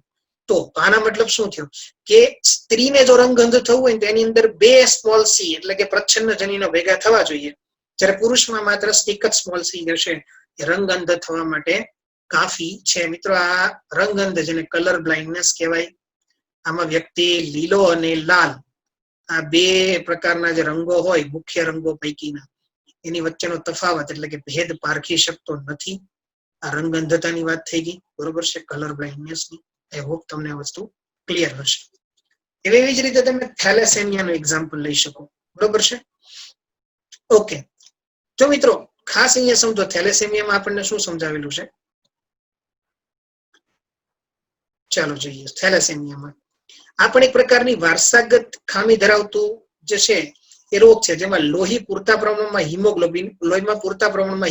A: તો આના મતલબ શું થયો? કે સ્ત્રીને જો રંગઅંધ થવું હોય તો એની અંદર બે સ્મોલ સી એટલે કે પ્રચ્છન્ન જનીનો ભેગા થવા જોઈએ. જ્યારે પુરુષમાં માત્ર એક જ સ્મોલ સી હશે, એ રંગઅંધ થવા માટે કાફી છે. મિત્રો, આ રંગઅંધ જેને કલર બ્લાઇન્ડનેસ કહેવાય, આમાં વ્યક્તિ લીલો અને લાલ આ બે પ્રકારના જે રંગો હોય, મુખ્ય રંગો પૈકીના, એની વચ્ચેનો તફાવત એટલે કે ભેદ પારખી શકતો નથી. આ રંગઅંધતાની વાત થઈ ગઈ, બરોબર છે, કલર બ્લાઇન્ડનેસની. આઈ હોપ તમને આ વસ્તુ ક્લિયર હશે. એવી જ રીતે તમે થેલેસેમિયાનું એક્ઝામ્પલ લઈ શકો, બરોબર છે. ઓકે, જો મિત્રો ખાસ અહીંયા સમજો, થેલેસેમિયામાં આપણને શું સમજાવેલું છે? ચાલો જોઈએ. થેલેસેમિયામાં આ પણ એક પ્રકારની વારસાગત ખામી ધરાવતું જે છે એ રોગ છે, જેમાં લોહીમાં પૂરતા પ્રમાણમાં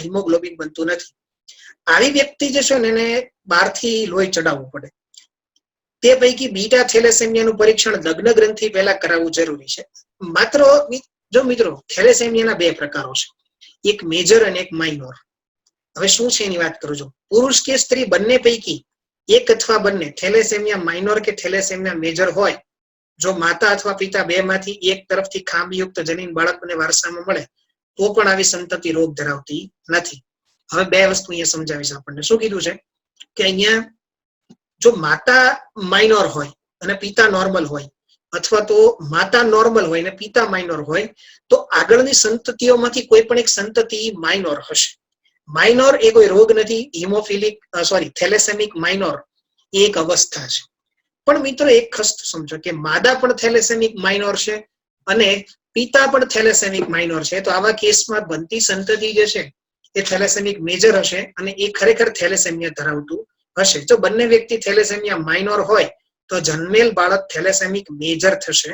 A: હિમોગ્લોબિન બનતું નથી. આવી વ્યક્તિ જે છે ને એને બહારથી લોહી ચડાવવું પડે. તે પૈકી બીટા થેલેસેમિયાનું પરીક્ષણ લગ્ન ગ્રંથિ પહેલા કરાવવું જરૂરી છે. માત્ર જો મિત્રો, થેલેસેમિયાના બે પ્રકારો છે, એક મેજર અને એક માઇનોર. હવે શું છે એની વાત કરું છું. પુરુષ કે સ્ત્રી બંને પૈકી એક અથવા બંને થેલેસેમિયા માઇનોર કે થેલેસેમિયા મેજર હોય, જો માતા અથવા પિતા બે માંથી એક તરફથી ખામીયુક્ત જનીન બાળકને વારસામાં મળે તો પણ આવી સંતતિ રોગ ધરાવતી નથી. હવે બે વસ્તુ અહીંયા સમજાવીશ આપણને. શું કીધું છે કે અહીંયા જો માતા માઇનોર હોય અને પિતા નોર્મલ હોય, અથવા તો માતા નોર્મલ હોય અને પિતા માઇનોર હોય, તો આગળની સંતતિઓમાંથી કોઈ પણ એક સંતતિ માઇનોર હશે. માઇનોર એ કોઈ રોગ નથી. થેલેસેમિક માઇનોર એ એક અવસ્થા છે. પણ મિત્રો એક વસ્તુ સમજો કે માદા પણ થેલેસેમિક માઇનોર છે અને પિતા પણ થેલેસેમિક માઇનોર છે. તો આવા કેસમાં બનતી સંતતિ જે છે એ થેલેસેમિક મેજર હશે અને એ ખરેખર થેલેસેમિયા ધરાવતું હશે. જો બંને વ્યક્તિ થેલેસેમિયા માઇનોર હોય તો જન્મેલ બાળક થેલેસેમિક મેજર થશે.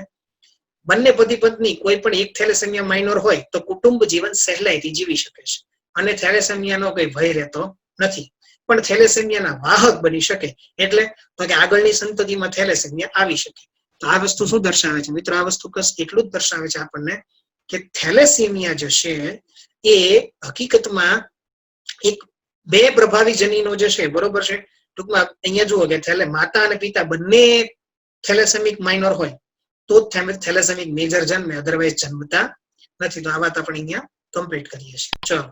A: બંને પતિ પત્ની કોઈ પણ એક થેલેસેમિયા માઇનોર હોય તો કુટુંબ જીવન સહેલાઈથી જીવી શકે છે અને થેલેસેમિયાનો કોઈ ભય રહેતો નથી. પણ થેલેસેમિયાના વાહક બની શકે. એટલે તો કે આગળની સંતતિમાં થેલેસેમિયા આવી શકે. તો આ વસ્તુ શું દર્શાવે છે મિત્રો? આ વસ્તુ એટલું જ દર્શાવે છે આપણને કે થેલેસેમિયા જે છે એ હકીકતમાં એક બે પ્રભાવી જનીનો જે છે, બરોબર છે. ટૂંકમાં અહીંયા જુઓ કે માતા અને પિતા બંને થેલેસેમિક માઇનોર હોય તો જ થેલેસેમિક મેજર જન્મે, અધરવાઇઝ જન્મતા નથી. તો આ વાત આપણે અહીંયા કમ્પ્લીટ કરીએ છીએ. ચલો,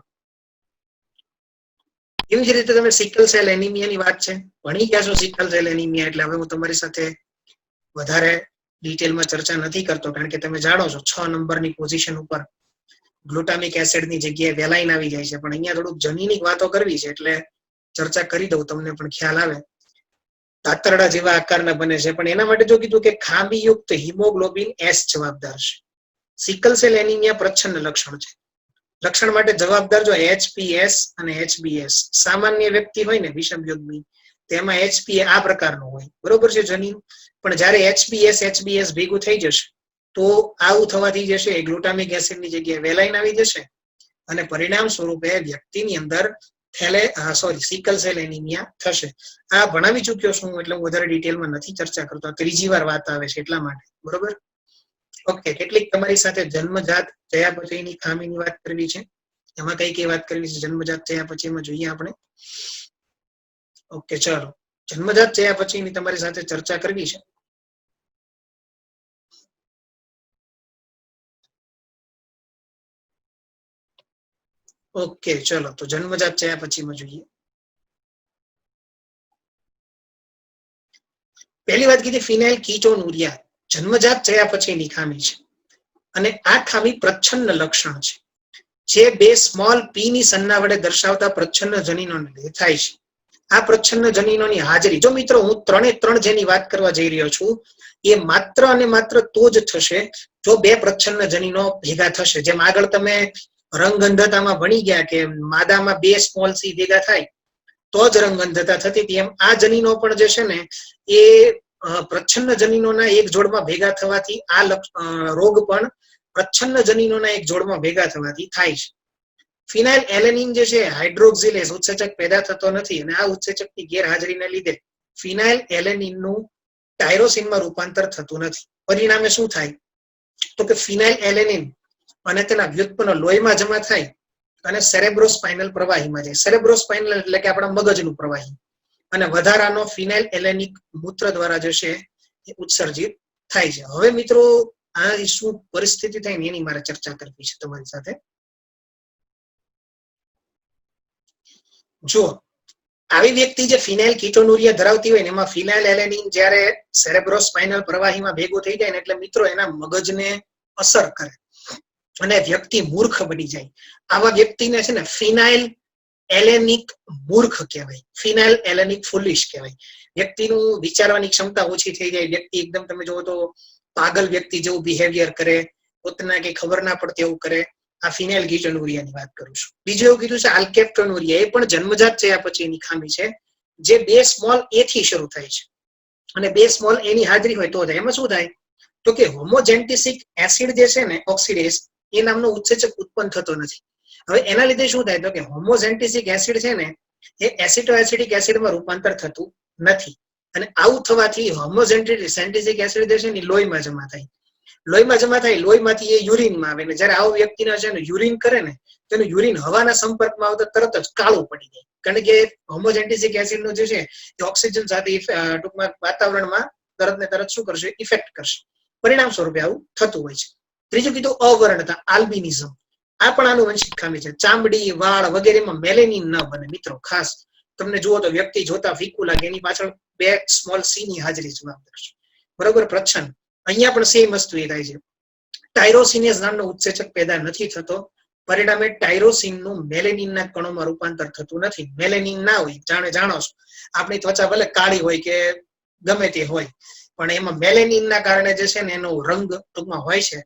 A: એવી જ રીતે તમે સિકલ સેલ એનિમિયાની વાત છે, ભણી ગયા છો સિકલ સેલ એનિમિયા. એટલે હવે હું તમારી સાથે વધારે ડિટેલમાં ચર્ચા નથી કરતો, કારણ કે તમે જાણો છો 6 નંબરની પોઝિશન ઉપર ગ્લુટામિક એસિડની જગ્યાએ વેલાઇન આવી જાય છે. પણ અહીંયા થોડુંક જનીનિક વાતો કરવી છે એટલે ચર્ચા કરી દઉં, તમને પણ ખ્યાલ આવે. તાતરડા જેવા આકારના બને છે, પણ એના માટે જો કીધું કે ખામીયુક્ત હિમોગ્લોબિન એસ જવાબદાર છે. સિકલ સેલ એનિમિયા પ્રચ્છન્ન લક્ષણ છે. લક્ષણ માટે જવાબદાર જો HPS અને HBS. સામાન્ય વ્યક્તિ હોય ને વિષમયુગ્મી, તેમાં HPA આ પ્રકારનું હોય, બરોબર છે જનીન. પણ જ્યારે HBS ભેગું થઈ જશે તો આવું થવાથી જશે એ ગ્લુટામિક એસિડની જગ્યાએ વેલાઇન આવી જશે અને પરિણામ સ્વરૂપે વ્યક્તિની અંદર સિકલ સેલ એનિમિયા થશે. આ ભણાવી ચૂક્યો છું એટલે હું વધારે ડિટેલમાં નથી ચર્ચા કરતો. ત્રીજી વાર વાત આવે છે એટલા માટે, બરોબર. ઓકે, કેટલીક તમારી સાથે જન્મજાત ચયાપચયની ખામીની વાત કરવી છે. એમાં કઈ વાત કરવી છે જન્મજાત ચયાપચયમાં જોઈએ આપણે. ઓકે, ચાલો, જન્મજાત ચયાપચયની તમારી સાથે ચર્ચા કરવી છે. ઓકે, ચલો, તો જન્મજાત ચયાપચયમાં જોઈએ. પહેલી વાત કીધી ફિનાઇલ કીટોનુરિયા જન્મજાત ચયાપચયની ખામી છે અને આ ખામી પ્રચ્છન્ન લક્ષણ છે. જે બે સ્મોલ પી ની સંજ્ઞા વડે દર્શાવતા પ્રચ્છન્ન જનીનોને લીધે થાય છે. આ પ્રચ્છન્ન જનીનોની હાજરી, જો મિત્રો હું 3 જેની વાત કરવા જઈ રહ્યો છું એ માત્ર અને માત્ર તો જ થશે જો બે પ્રચ્છન્ન જનીનો ભેગા થશે. જેમ આગળ તમે રંગઅંધતામાં ભણી ગયા કે માદામાં બે સ્મોલ સી ભેગા થાય તો જ રંગઅંધતા થતી હતી, એમ આ જનીનો પણ જે છે ને એ પ્રચ્છન્ન જનીનોના એક જોડમાં ભેગા થવાથી આ રોગ પણ પ્રચ્છન્ન જનીનોના એક જોડમાં ભેગા થવાથી થાય છે. ફિનાઇલ એલેનિન જે છે હાઇડ્રોક્સિલેઝ ઉત્સેચક પેદા થતો નથી અને આ ઉત્સેચકની ગેરહાજરીને લીધે ફિનાઇલ એલેનિનનું ટાયરોસિનમાં રૂપાંતર થતું નથી. પરિણામે શું થાય તો કે ફિનાઇલ એલેનિન અને તેના વ્યુત્પન્નો લોહીમાં જમા થાય અને સેરેબ્રોસ્પાઇનલ પ્રવાહીમાં જાય. સેરેબ્રોસ્પાઇનલ એટલે કે આપણા મગજનું પ્રવાહી, અને વધારાનો ફિનાઇલ એલેનિક મૂત્ર દ્વારા જે છે એ ઉત્સર્જિત થાય છે. હવે મિત્રો આ શું પરિસ્થિતિ થાય ને એની મારે ચર્ચા કરવી છે તમારી સાથે. જો આવી વ્યક્તિ જે ફિનાઇલ કીટોનુરિયા ધરાવતી હોય ને એમાં ફિનાઇલ એલેનિન જ્યારે સેરેબ્રોસ્પાઇનલ પ્રવાહીમાં ભેગું થઈ જાય ને એટલે મિત્રો એના મગજને અસર કરે અને વ્યક્તિ મૂર્ખ બની જાય. આવા વ્યક્તિને છે ને ફિનાઇલ એલેનિક મૂર્ખ કહેવાય, ફિનાઇલ એલેનિક ફુલિશ કહેવાય. વ્યક્તિનું વિચારવાની ક્ષમતા ઓછી થઈ જાય, વ્યક્તિ એકદમ તમે જોવો તો પાગલ વ્યક્તિ જેવું બિહેવિયર કરે, પોતાને કઈ ખબર ના પડતી એવું કરે. આ ફિનાઇલ કીટોનુરિયાની વાત કરું છું. બીજું એવું કીધું છે આલ્કેપ્ટોનુરિયા, એ પણ જન્મજાત ચયા પછીની ખામી છે જે બે સ્મોલ એ થી શરૂ થાય છે અને બે સ્મોલ એ ની હાજરી હોય તો થાય. એમાં શું થાય તો કે હોમોજેન્ટિસિક એસિડ જે છે ને ઓક્સિડેઝ એ નામનો ઉત્સેચક ઉત્પન્ન થતો નથી. હવે એના લીધે શું થાય તો કે હોમોજેન્ટિસિક એસિડ છે ને એ એસિટોએસિડિક એસિડમાં રૂપાંતર થતું નથી અને આવું થવાથી હોમોજેન્ટિસિક એસિડ જે છે ને લોહીમાં જમા થાય. લોહીમાં જમા થાય, લોહીમાંથી એ યુરિનમાં આવે. જયારે આવો વ્યક્તિના છે ને યુરિન કરે ને તો એનું યુરિન હવાના સંપર્કમાં આવતા તરત જ કાળું પડી જાય, કારણ કે હોમોજેન્ટિસિક એસિડનું જે છે એ ઓક્સિજન સાથે ટૂંકમાં વાતાવરણમાં તરત ને તરત શું કરશે, ઇફેક્ટ કરશે. પરિણામ સ્વરૂપે આવું થતું હોય છે. ત્રીજું કીધું અવર્ણતા, આલ્બિનિઝમ. આ પણ આનુવંશિક ખામી છે. ચામડી, વાળ વગેરેમાં મેલેનિન ન બને. મિત્રો ખાસ તમને જુઓ તો વ્યક્તિ જોતા ફીકું લાગે, એની પાછળ બે સ્મોલ સી ની હાજરી જવાબદાર છે. બરોબર. પ્રચ્છન્ન અહીંયા પણ સેમ વસ્તુ એ થાય છે. ટાયરોસિનેઝ નામનો ઉત્સેચક પેદા નથી થતો, પરિણામે ટાયરોસિનનું મેલેનિનના કણોમાં રૂપાંતર થતું નથી. મેલેનિન ના હોય, જાણો છો આપણી ત્વચા ભલે કાળી હોય કે ગમે તે હોય પણ એમાં મેલેનિનના કારણે જે છે ને એનો રંગ ટૂંકમાં હોય છે.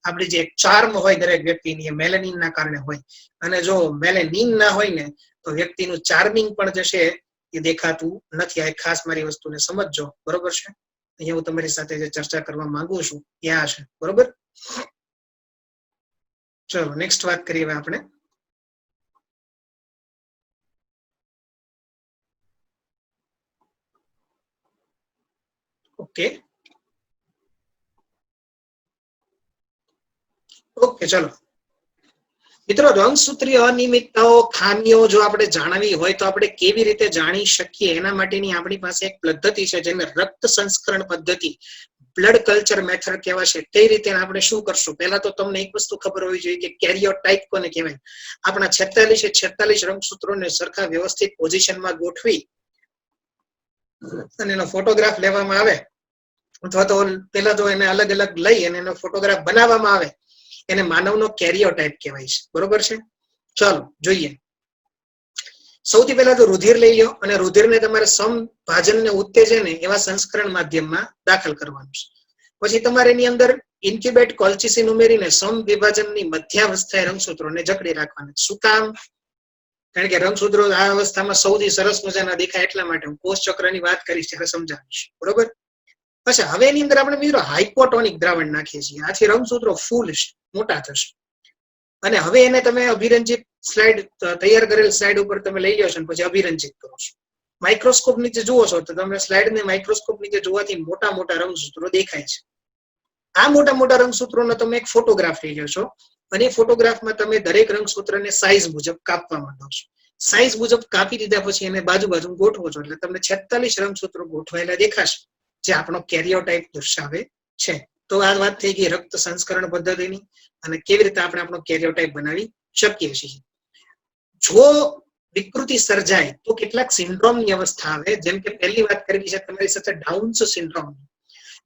A: આપણી જે ચાર્મ હોય દરેક વ્યક્તિની એ મેલેનિનના કારણે હોય, અને જો મેલેનિન ના હોય ને તો વ્યક્તિનું ચાર્મિંગ પણ જે છે એ દેખાતું નથી. આ ખાસ મારી વસ્તુને સમજજો. બરોબર છે. અહીંયા હું તમારી સાથે જે ચર્ચા કરવા માંગુ છું એ આ છે. બરોબર. ચલો નેક્સ્ટ વાત કરીએ આપણે. ઓકે ચલો મિત્રો, રંગસૂત્રીય અનિયમિતતાઓ, ખામીઓ જો આપણે જાણવી હોય તો આપણે કેવી રીતે જાણી શકીએ એના માટેની આપણી પાસે એક પદ્ધતિ છે જેને રક્ત સંસ્કરણ પદ્ધતિ, બ્લડ કલ્ચર મેથડ કહેવાશે. તે રીતે આપણે શું કરશું, પહેલા તો તમને એક વસ્તુ ખબર હોવી જોઈએ કે કેરિયોટાઇપ કોને કહેવાય. આપણા 46 રંગસૂત્રોને સરખા વ્યવસ્થિત પોઝિશનમાં ગોઠવી અને એનો ફોટોગ્રાફ લેવામાં આવે, અથવા તો પેલા તો એને અલગ અલગ લઈ અને એનો ફોટોગ્રાફ બનાવવામાં આવે, એને માનવનો કેરિયોટાઇપ કહેવાય છે. બરોબર છે. ચાલો જોઈએ. સૌથી પહેલા તો રુધિર લઈ લો અને રુધિરને તમારે સમભાજનને ઉત્તેજને એવા સંસ્કરણ માધ્યમમાં દાખલ કરવાનું છે. પછી તમારે એની અંદર ઇન્ક્યુબેટ કોલ્ચિસિન ઉમેરીને સમ વિભાજનની મધ્યાવસ્થાએ રંગસૂત્રોને જકડી રાખવાના. શું કામ? કારણ કે રંગસૂત્રો આ અવસ્થામાં સૌથી સરસ મજાના દેખાય એટલા માટે હું કોષચક્રની વાત કરીશ ત્યારે સમજાવીશ. બરોબર. અચ્છા, હવે એની અંદર આપણે મિત્રો હાઇપોટોનિક દ્રાવણ નાખીએ છીએ. આથી રંગસૂત્રો ફૂલ છે, મોટા થશે. અને હવે એને તમે અભિરંજિત સ્લાઇડ, તૈયાર કરેલ સ્લાઇડ ઉપર તમે લઈ લો છો અને પછી અભિરંજિત કરો છો. માઇક્રોસ્કોપ નીચે જુઓ છો તો તમે સ્લાઇડને માઇક્રોસ્કોપ નીચે જોવાથી મોટા મોટા રંગસૂત્રો દેખાય છે. આ મોટા મોટા રંગસૂત્રોનો તમે એક ફોટોગ્રાફ લઈ લો છો અને એ ફોટોગ્રાફમાં તમે દરેક રંગસૂત્રને સાઈઝ મુજબ કાપવા માંડો છો. સાઈઝ મુજબ કાપી દીધા પછી એને બાજુ બાજુ ગોઠવો છો એટલે તમને 46 રંગસૂત્રો ગોઠવાયેલા દેખાશે, જે આપણો કેરિયોટાઇપ દર્શાવે છે. તો આ વાત થઈ ગઈ રક્ત સંસ્કરણ પદ્ધતિની અને કેવી રીતે આપણે આપણો કેરિયોટાઇપ બનાવી શકીએ છીએ. જો વિકૃતિ સર્જાય તો કેટલાક સિન્ડ્રોમની અવસ્થા આવે, જેમ કે પહેલી વાત કરવી છે તમારી સાથે ડાઉન્સ સિન્ડ્રોમ.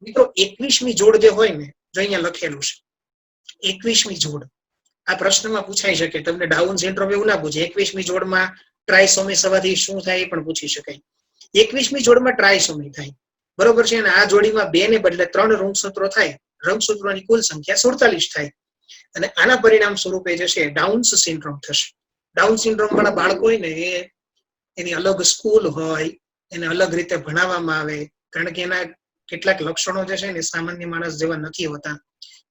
A: મિત્રો 21મી જોડ જે હોય ને, જો અહીંયા લખેલું છે 21મી જોડ, આ પ્રશ્નમાં પૂછાઈ શકે. તમને ડાઉન સિન્ડ્રોમ એવું ના પૂછે. 21મી જોડમાં ટ્રાયસોમી થવાથી શું થાય એ પણ પૂછી શકાય. 21મી જોડમાં ટ્રાયસોમી થાય, બરોબર છે, અને આ જોડીમાં 2 ને બદલે 3 રંગસૂત્રો થાય. રંગસૂત્રોની કુલ સંખ્યા 47 થાય, અને આના પરિણામ સ્વરૂપે જે છે ડાઉન્સ સિન્ડ્રોમ થશે. ડાઉન સિન્ડ્રોમ વાળા બાળકો હોય ને એની અલગ સ્કૂલ હોય, એને અલગ રીતે ભણાવવામાં આવે, કારણ કે એના કેટલાક લક્ષણો જે છે ને સામાન્ય માણસ જેવા નથી હોતા.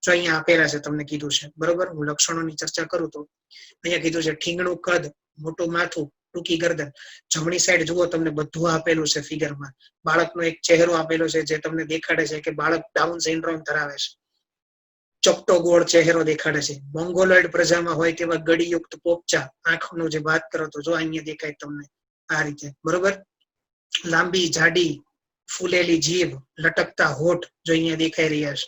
A: જો અહીંયા આપેલા છે, તમને કીધું છે, બરોબર. હું લક્ષણોની ચર્ચા કરું તો અહીંયા કીધું છે ઠીંગણું કદ, મોટું માથું, ટૂંકી ગરદન. જમણી સાઈડ જુઓ, તમને બધું આપેલું છે ફિગરમાં. બાળકનો એક ચહેરો આપેલો છે જે તમને દેખાડે છે કે બાળક ડાઉન સિન્ડ્રોમ ધરાવે છે. ચપટો ગોળ ચહેરો દેખાડે છે. મોંગોલોઇડ પ્રજામાં હોય તેવા ગડીયુક્ત પોપચા, આંખનું જે વાત કરો તો જો અહીંયા દેખાય તમને આ રીતે, બરોબર. લાંબી જાડી ફૂલેલી જીભ, લટકતા હોઠ જો અહીંયા દેખાઈ રહ્યા છે.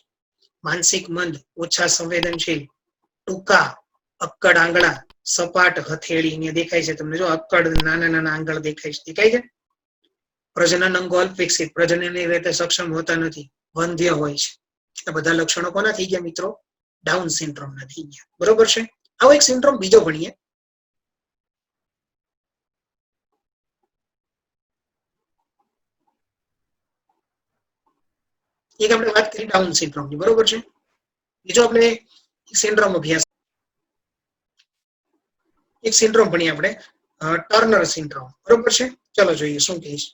A: માનસિક મંદ, ઓછા સંવેદનશીલ, ટૂંકા અક્કડ આંગળા, સપાટ હથેળી અહીંયા દેખાય છે તમને. જો અક્કડ નાના નાના આંગળ દેખાય છે. પ્રજનન અંગો અલ્પ વિકસિત, પ્રજનનની રીતે સક્ષમ હોતા નથી, વંધ્ય હોય છે. આ બધા લક્ષણો કોના થઈ ગયા મિત્રો? ડાઉન સિન્ડ્રોમ ના થઈ ગયા, બરોબર છે. આવો એક સિન્ડ્રોમ બીજો ભણીએ. એક આપણે વાત કરી ડાઉન સિન્ડ્રોમની, બરોબર છે. બીજો આપણે સિન્ડ્રોમ અભ્યાસ, એક સિન્ડ્રોમ ભણીએ આપણે, ટર્નર સિન્ડ્રોમ, બરોબર છે. ચલો જોઈએ શું કહે છે.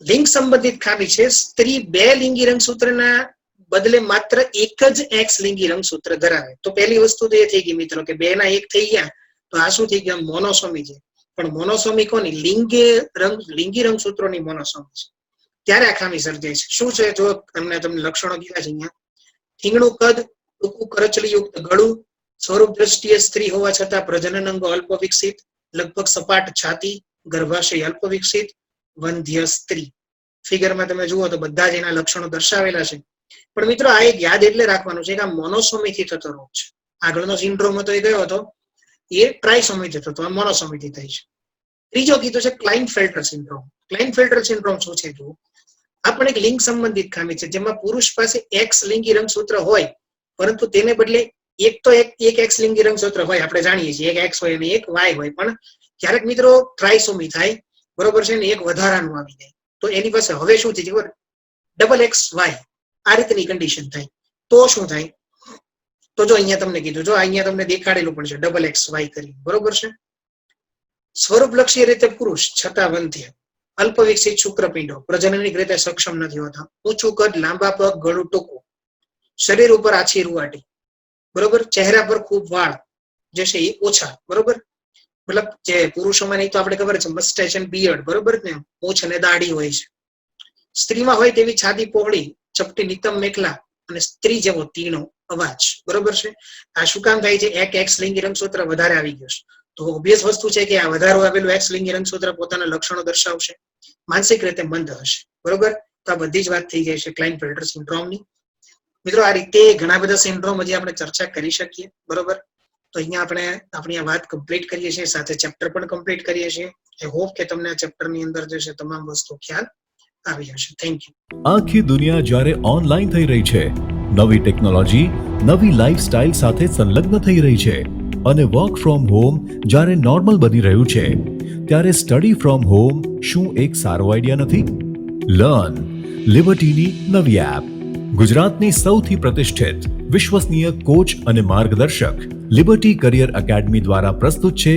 A: લિંગ સંબંધિત ખામી છે. સ્ત્રી 2 લિંગી રંગસૂત્રના બદલે માત્ર એક જ એક્સ લિંગી રંગસૂત્ર ધરાવે. તો પહેલી વસ્તુ તો એ થઈ ગઈ મિત્રો કે 2 ના 1 થઈ ગયા, તો આ શું થઈ ગયા? મોનોસોમી છે. પણ મોનોસોમી કોની? લિંગી રંગસૂત્રોની મોનોસોમી છે. ત્યારે આ ખામી સર્જાય છે. શું છે? જો તમને લક્ષણો કીધા છે અહીંયા. ઠીંગણું કદ, ટૂંકું કરચલીયુક્ત ગળું, સ્વરૂપ દ્રષ્ટિએ સ્ત્રી હોવા છતાં પ્રજનન અંગો અલ્પ વિકસિત, લગભગ સપાટ છાતી, ગર્ભાશય અલ્પ વિકસિત, વંધ્ય સ્ત્રી. ફિગરમાં તમે જુઓ તો બધા જ એના લક્ષણો દર્શાવેલા છે. પણ મિત્રો આ એક યાદ એટલે રાખવાનું છે કે આ મોનોસોમીથી થતો રોગ છે. આગળનો સિન્ડ્રોમ હતો એ કયો હતો? એ ટ્રાયસોમીથી થતો, આ મોનોસોમીથી થાય છે. ત્રીજો કીધું છે ક્લાઇનફેલ્ટર સિન્ડ્રોમ. ક્લાઇનફેલ્ટર સિન્ડ્રોમ શું છે? જુઓ, આ પણ એક લિંગ સંબંધિત ખામી છે જેમાં પુરુષ પાસે એક્સ લિંગી રંગસૂત્ર હોય, પરંતુ તેને બદલે એક એક્સ લિંગી રંગસૂત્ર હોય. આપણે જાણીએ છીએ એક એક્સ હોય અને એક વાય હોય, પણ ક્યારેક મિત્રો ટ્રાયસોમી થાય, બરોબર છે, ને એક વધારાનું આવી જાય. તો એની પાસે હવે શું થઈ જાય? ડબલ એક્સ વાય, આ રીતની કન્ડિશન થાય. તો શું થાય? તો જો અહીંયા તમને કીધું, જો અહીંયા તમને દેખાડેલું પણ છે ડબલ એક્સ વાય કરી, બરોબર છે. સ્વરૂપલક્ષી રીતે પુરુષ છતાં વંધ્ય, અલ્પ વિકસિત શુક્રપિંડો, પ્રજનનની રીતે સક્ષમ નથી હોતા, ઊંચું કદ, લાંબા પગ, ગળું ટૂંકું, શરીર ઉપર આછી રૂવાટી, બરોબર. ચહેરા પર ખૂબ વાળ જે છે એ ઓછા, બરોબર. મતલબ જે પુરુષોમાં નહીં તો આપણે ખબર છે મસ્ટેચ એન્ડ બિયર્ડ, બરોબર ને, મૂછ અને દાઢી હોય છે. સ્ત્રીમાં હોય તેવી છાતી પહોળી, ચપટી નિતમ મેખલા અને સ્ત્રી જેવો તીણો અવાજ, બરોબર છે. આ શું કામ થાય છે? એક એક્સ લિંગી રંગસૂત્ર વધારે આવી ગયું છે. તો ઓબ્વિયસ વસ્તુ છે કે આ વધારો આવેલું એક્સ લિંગી રંગસૂત્ર પોતાના લક્ષણો દર્શાવશે. માનસિક રીતે મંદ હશે, બરોબર. તો આ બધી જ વાત થઈ જાય છે ક્લાઇનફેલ્ટર સિન્ડ્રોમની. મિત્રો આ રીતે ઘણા બધા સિન્ડ્રોમ હજી આપણે ચર્ચા કરી શકીએ, બરોબર. તો અહીંયા આપણે આપણી આ વાત કમ્પ્લીટ કરીએ છીએ, સાથે ચેપ્ટર પણ કમ્પ્લીટ કરીએ છીએ. આઈ હોપ કે તમને આ ચેપ્ટરની અંદર જે છે તમામ વસ્તુ ખ્યાલ આવી હશે. Thank you.
B: આખી દુનિયા જ્યારે ઓનલાઈન થઈ રહી છે, નવી ટેકનોલોજી નવી લાઈફસ્ટાઈલ સાથે સંલગ્ન થઈ રહી છે, અને વર્ક ફ્રોમ હોમ જ્યારે નોર્મલ બની રહ્યું છે, ત્યારે સ્ટડી ફ્રોમ હોમ શું એક સારો આઈડિયા નથી? લર્ન લિબર્ટીની નવી એપ. ગુજરાતની સૌથી પ્રતિષ્ઠિત વિશ્વસનીય કોચ અને માર્ગદર્શક લિબર્ટી કરિયર એકેડમી દ્વારા પ્રસ્તુત છે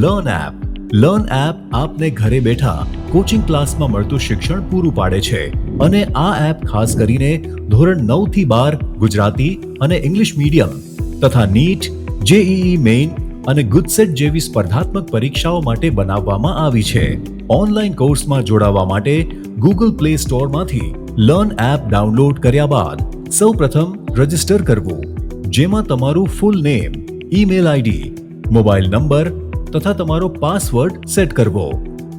B: લર્ન એપ. લર્ન એપ આપને ઘરે બેઠા કોચિંગ ક્લાસમાં મળતું શિક્ષણ પૂરું પાડે છે, અને આ એપ ખાસ કરીને ધોરણ 9 થી 12 ગુજરાતી અને ઇંગ્લિશ મીડિયમ તથા નીટ, જેઈઈ મેઇન અને ગુજસેટ જેવી સ્પર્ધાત્મક પરીક્ષાઓ માટે બનાવવામાં આવી છે. ઓનલાઈન કોર્સમાં જોડાવા માટે ગૂગલ પ્લે સ્ટોરમાંથી લર્ન એપ ડાઉનલોડ કર્યા બાદ સૌપ્રથમ રજીસ્ટર કરવું, જેમાં તમારું full name, email ID, mobile number તથા તમારો પાસવર્ડ સેટ કરવો.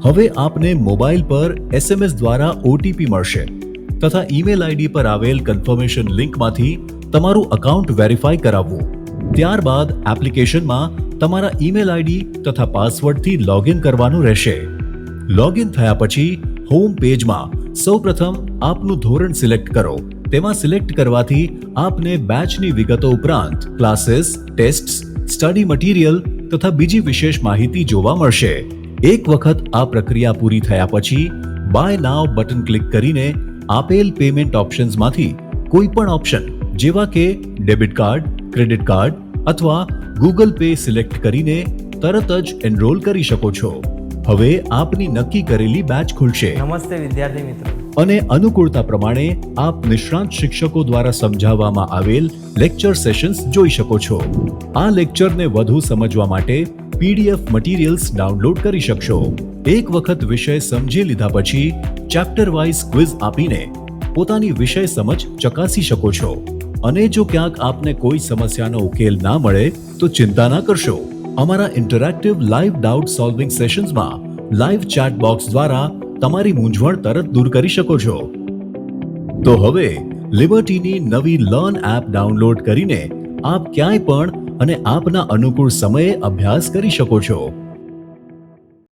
B: હવે આપને મોબાઈલ પર SMS દ્વારા ઓટીપી મળશે તથા ઈમેલ આઈડી પર આવેલ કન્ફર્મેશન લિંકમાંથી તમારું અકાઉન્ટ વેરીફાઈ કરાવવું. ત્યારબાદ એપ્લિકેશનમાં તમારા ઈમેલ આઈડી તથા પાસવર્ડથી લોગિન કરવાનું રહેશે. લોગિન થયા પછી હોમ પેજમાં સૌપ્રથમ આપનું ધોરણ સિલેક્ટ કરો, તેમાં સિલેક્ટ કરવાથી આપને બેચની વિગતો ઉપરાંત ક્લાસીસ, ટેસ્ટ્સ, સ્ટડી મટીરિયલ તથા બીજી વિશેષ માહિતી જોવા મળશે. એક વખત આ પ્રક્રિયા પૂરી થયા પછી બાય નાવ બટન ક્લિક કરીને આપેલ પેમેન્ટ ઓપ્શન્સમાંથી કોઈ પણ ઓપ્શન જેવા કે ડેબિટ કાર્ડ, ક્રેડિટ કાર્ડ અથવા ગૂગલ પે સિલેક્ટ કરીને તરત જ એનરોલ કરી શકો છો. હવે આપની નક્કી કરેલી બેચ ખુલશે.
C: નમસ્તે વિદ્યાર્થી મિત્રો.
B: અને અનુકૂળતા પ્રમાણે આપ નિષ્ણાંત શિક્ષકો દ્વારા સમજાવવામાં આવેલ લેક્ચર સેશન્સ જોઈ શકો છો. આ લેક્ચરને વધુ સમજવા માટે પીડીએફ મટીરિયલ્સ ડાઉનલોડ કરી શકશો. એક વખત વિષય સમજી લીધા પછી ચેપ્ટર વાઇઝ ક્વિઝ આપીને પોતાની વિષય સમજ ચકાસી શકો છો. અને જો ક્યાંક આપને કોઈ સમસ્યાનો ઉકેલ ના મળે તો ચિંતા ના કરશો. અમારા ઇન્ટરેક્ટિવ લાઈવ ડાઉટ સોલ્વિંગ સેશન્સમાં લાઈવ ચેટ બોક્સ દ્વારા તમારી મૂંઝવણ તરત દૂર કરી શકો છો. તો હવે લિબર્ટીની નવી લર્ન એપ ડાઉનલોડ કરીને આપ ક્યાંય પણ અને આપના અનુકૂળ સમયે અભ્યાસ કરી શકો છો.